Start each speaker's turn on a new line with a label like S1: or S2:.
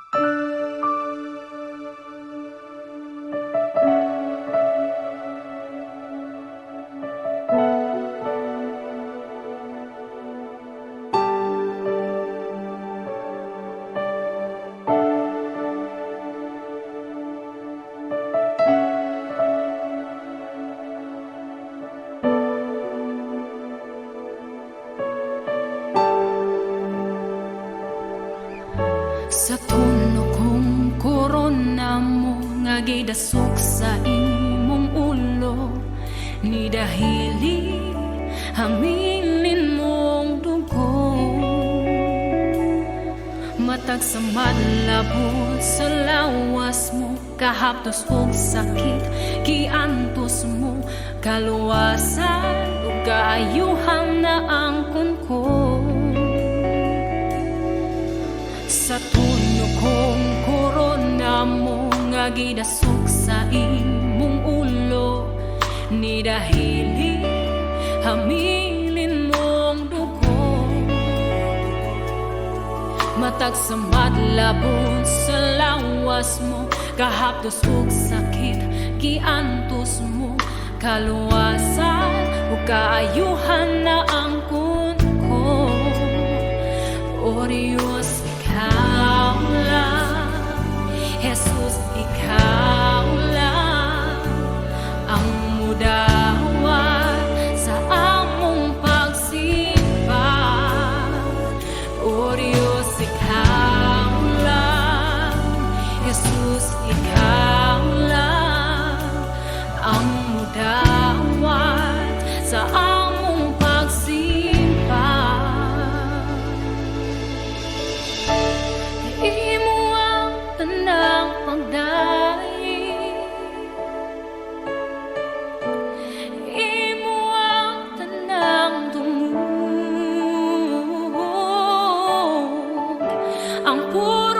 S1: Sa tuno kong korona mo nga gidasok sa imong ulo, ni dahili hamilin mong dugo. Matag sa madlabot sa lawas mo, kahaptos og sakit giantos mo, kaluwasan ug kaayuhan na angkon ko. Sa tuno kong korona mo nga gidasok sa imong ulo, ni dahili hamilin mong dugo. Matag sa madlabon sa lawas mo, kahaptos og sakit giantos mo, kaluwasan ug kaayuhan na angkon ko. O Diyos, Ikaw lang, Jesus, Ikaw lang ang mudawat sa among pagsimba. O Diyos, Ikaw lang, Jesus, Ikaw lang ang mudawat sa among pagsimba. Imo ang tanang pagdaig, imo ang tanang tungog, ang puro